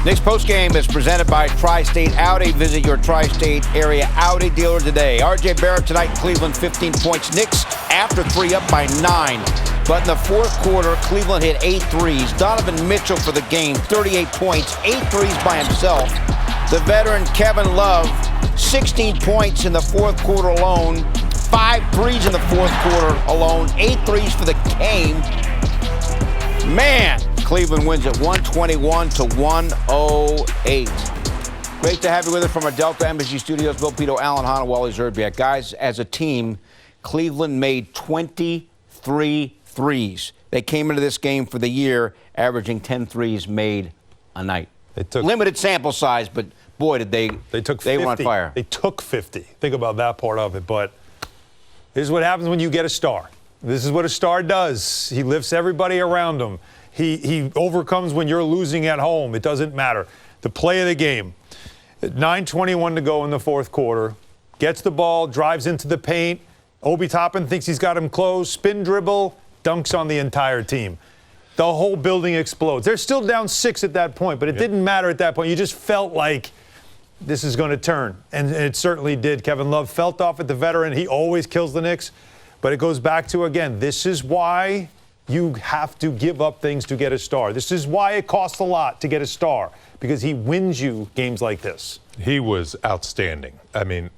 Knicks postgame is presented by Tri-State Audi. Visit your Tri-State area Audi dealer today. R.J. Barrett tonight in Cleveland, 15 points. Knicks after 3 up by 9. But in the fourth quarter, Cleveland hit 8 threes. Donovan Mitchell for the game, 38 points, 8 threes by himself. The veteran Kevin Love, 16 points in the fourth quarter alone. 5 threes in the fourth quarter alone. 8 threes for the game. Man, Cleveland wins at 121-108. Great to have you with us from our Delta MSG studios. Bill Pito, Alan Hahn, Wally Zerbiak. Guys, as a team, Cleveland made 23 threes. They came into this game for the year averaging 10 threes made a night. Limited sample size, but boy, did they were on fire. They took 50. Think about that part of it. But this is what happens when you get a star. This is what a star does. He lifts everybody around him. He overcomes when you're losing at home. It doesn't matter. The play of the game. 9:21 to go in the fourth quarter. Gets the ball, drives into the paint. Obi Toppin thinks he's got him closed. Spin dribble, dunks on the entire team. The whole building explodes. They're still down 6 at that point, but it didn't matter at that point. You just felt like this is going to turn, and it certainly did. Kevin Love felt off at the veteran. He always kills the Knicks. But it goes back to, again, this is why you have to give up things to get a star. This is why it costs a lot to get a star, because he wins you games like this. He was outstanding. I mean,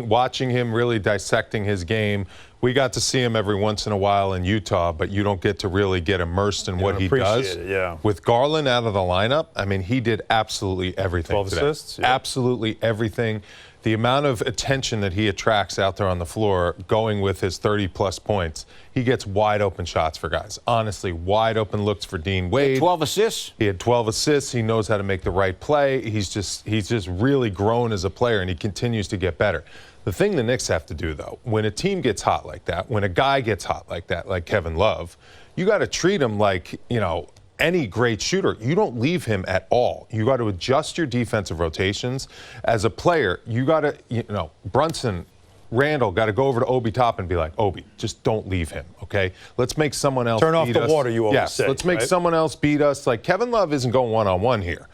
watching him really dissecting his game. We got to see him every once in a while in Utah, but you don't get to really get immersed in what he does. With Garland out of the lineup, I mean, he did absolutely everything 12 today. assists? Yeah. Absolutely everything. The amount of attention that he attracts out there on the floor, going with his 30-plus points, he gets wide-open shots for guys. Honestly, wide-open looks for Dean Wade. 12 assists? He had 12 assists. He knows how to make the right play. He's just really grown as a player, and he continues to get better. The thing the Knicks have to do, though, when a team gets hot like that, when a guy gets hot like that, like Kevin Love, you got to treat him like, any great shooter. You don't leave him at all. You got to adjust your defensive rotations. As a player, you got to, Brunson, Randall got to go over to Obi Toppin and be like, Obi, just don't leave him, okay? Let's make someone else Turn off beat the us. water, you always say. Let's make someone else beat us. Like, Kevin Love isn't going one-on-one here.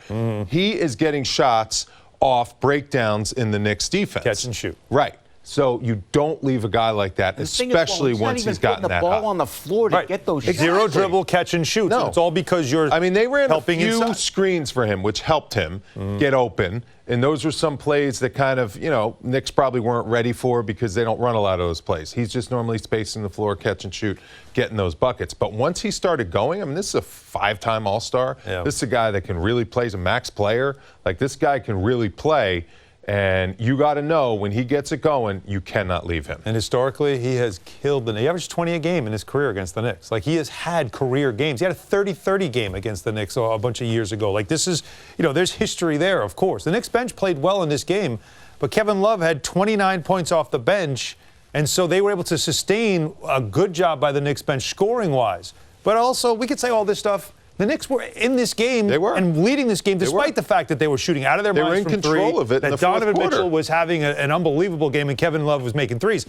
He is getting shots off breakdowns in the Knicks defense. Catch and shoot. Right. So you don't don't leave a guy like that, especially once he's gotten that hot. He's not even putting the ball on the floor to get those shots. Zero dribble, catch and shoot. No. So it's all because you're they ran a few inside. screens for him, which helped him get open. And those were some plays that kind of, Knicks probably weren't ready for because they don't run a lot of those plays. He's just normally spacing the floor, catch and shoot, getting those buckets. But once he started going, this is a 5-time All-Star. Yeah. This is a guy that can really play. He's a max player. Like, this guy can really play. And you got to know when he gets it going, you cannot leave him. And historically, he has killed the Knicks. He averaged 20 a game in his career against the Knicks. Like, he has had career games. He had a 30-30 game against the Knicks a bunch of years ago. Like, this is, there's history there, of course. The Knicks bench played well in this game, but Kevin Love had 29 points off the bench, and so they were able to sustain a good job by the Knicks bench scoring-wise. But also, we could say all this stuff. The Knicks were in this game and leading this game despite the fact that they were shooting out of their minds from three. They were in control of it in the fourth quarter. Donovan Mitchell was having an unbelievable game and Kevin Love was making threes.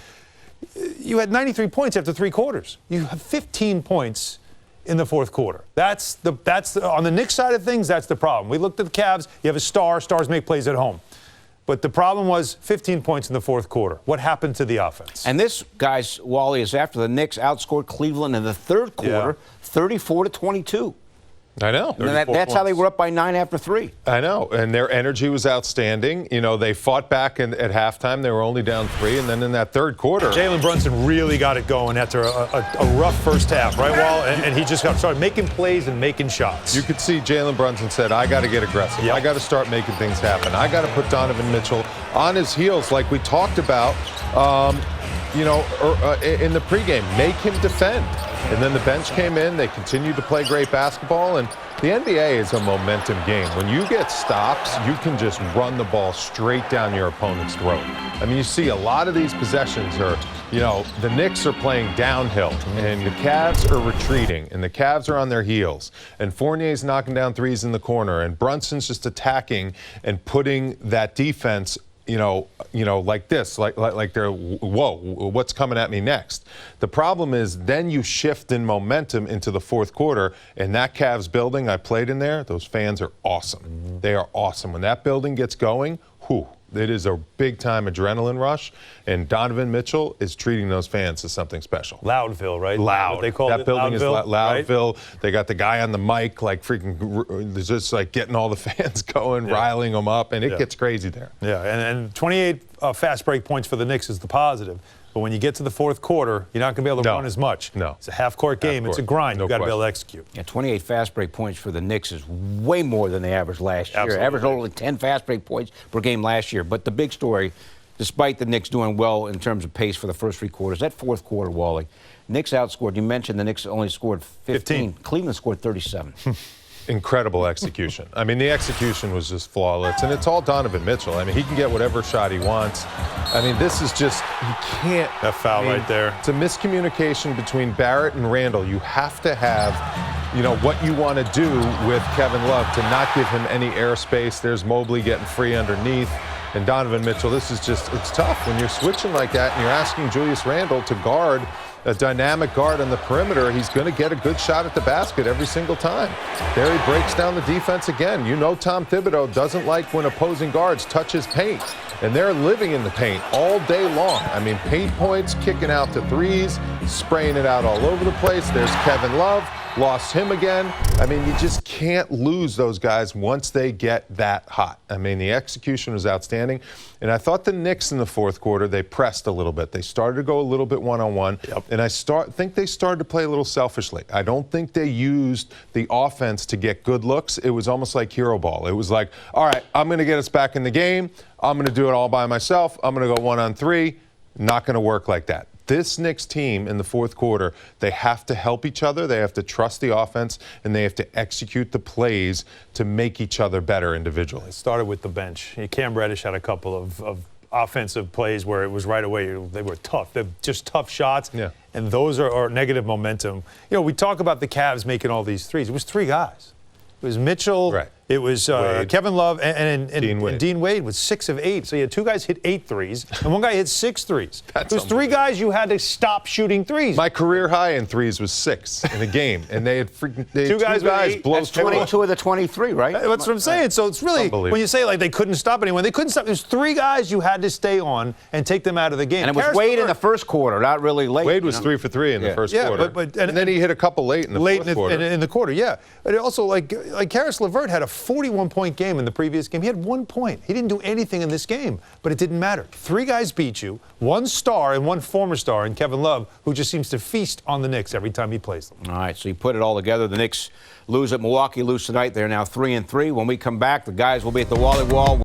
You had 93 points after 3 quarters. You have 15 points in the fourth quarter. That's on the Knicks side of things, that's the problem. We looked at the Cavs. You have a star. Stars make plays at home. But the problem was 15 points in the fourth quarter. What happened to the offense? And this, guys, Wally, is after the Knicks outscored Cleveland in the third quarter, 34-22. I know. And that's how they were up by 9 after 3. I know. And their energy was outstanding. They fought back at halftime. They were only down 3. And then in that third quarter, Jalen Brunson really got it going after a rough first half, right, Wall? And he just started making plays and making shots. You could see Jalen Brunson said, I got to get aggressive. I got to start making things happen. I got to put Donovan Mitchell on his heels like we talked about, in the pregame. Make him defend. And then the bench came in. They continued to play great basketball. And the NBA is a momentum game. When you get stops, you can just run the ball straight down your opponent's throat. You see a lot of these possessions are, the Knicks are playing downhill, and the Cavs are retreating, and the Cavs are on their heels. And Fournier's knocking down threes in the corner, and Brunson's just attacking and putting that defense like this, like they're, whoa, what's coming at me next? The problem is then you shift in momentum into the fourth quarter, and that Cavs building, I played in there, those fans are awesome. Mm-hmm. They are awesome. When that building gets going, it is a big-time adrenaline rush, and Donovan Mitchell is treating those fans as something special. Loudville, right? Loud. What they call that it, building Loudville, is Loudville. Right? They got the guy on the mic, like freaking, just like getting all the fans going, riling them up, and it gets crazy there. Yeah, and 28 fast break points for the Knicks is the positive. But when you get to the fourth quarter, you're not going to be able to run as much. No. It's a half-court game. It's a grind. You've got to be able to execute. Yeah, 28 fast break points for the Knicks is way more than they averaged last year. Absolutely. Averaged only 10 fast break points per game last year. But the big story, despite the Knicks doing well in terms of pace for the first three quarters, that fourth quarter, Wally, Knicks outscored. You mentioned the Knicks only scored 15. Cleveland scored 37. Incredible execution. I mean, the execution was just flawless, and it's all Donovan Mitchell. I mean, he can get whatever shot he wants. I mean, this is just, you can't. That foul right there. It's a miscommunication between Barrett and Randall. You have to have, what you want to do with Kevin Love to not give him any airspace. There's Mobley getting free underneath. And Donovan Mitchell, this is just, it's tough when you're switching like that and you're asking Julius Randle to guard a dynamic guard on the perimeter. He's going to get a good shot at the basket every single time. There he breaks down the defense again. Tom Thibodeau doesn't like when opposing guards touch his paint, and they're living in the paint all day long. I mean, paint points, kicking out to threes, spraying it out all over the place. There's Kevin Love. Lost him again. I mean, you just can't lose those guys once they get that hot. I mean, the execution was outstanding. And I thought the Knicks in the fourth quarter, they pressed a little bit. They started to go a little bit one-on-one. Yep. And I think they started to play a little selfishly. I don't think they used the offense to get good looks. It was almost like hero ball. It was like, all right, I'm going to get us back in the game. I'm going to do it all by myself. I'm going to go 1-on-3. Not going to work like that. This Knicks team in the fourth quarter, they have to help each other, they have to trust the offense, and they have to execute the plays to make each other better individually. It started with the bench. Cam Reddish had a couple of offensive plays where it was right away. They were tough. They're just tough shots, and those are negative momentum. We talk about the Cavs making all these threes. It was three guys. It was Mitchell. Right. It was Kevin Love and Dean Wade was 6 of 8. So you had two guys hit 8 threes, and one guy hit 6 threes. That's There's three guys you had to stop shooting threes. My career high in threes was 6 in a game, and they had two guys blow That's 22 of the 23, right? That's what I'm saying. So it's really, when you say like they couldn't stop anyone, they couldn't stop. There's 3 guys you had to stay on and take them out of the game. And it was Wade in the first quarter, not really late. Wade was 3 for 3 in the first quarter. And then he hit a couple late in the fourth quarter. In the quarter, yeah. But also, like Karis LeVert had a 41-point game in the previous game. He had 1 point. He didn't do anything in this game, but it didn't matter. 3 guys beat you, 1 star and 1 former star in Kevin Love, who just seems to feast on the Knicks every time he plays them. All right, so you put it all together. The Knicks lose at Milwaukee, lose tonight. They're now 3-3. When we come back, the guys will be at the Wally Wall.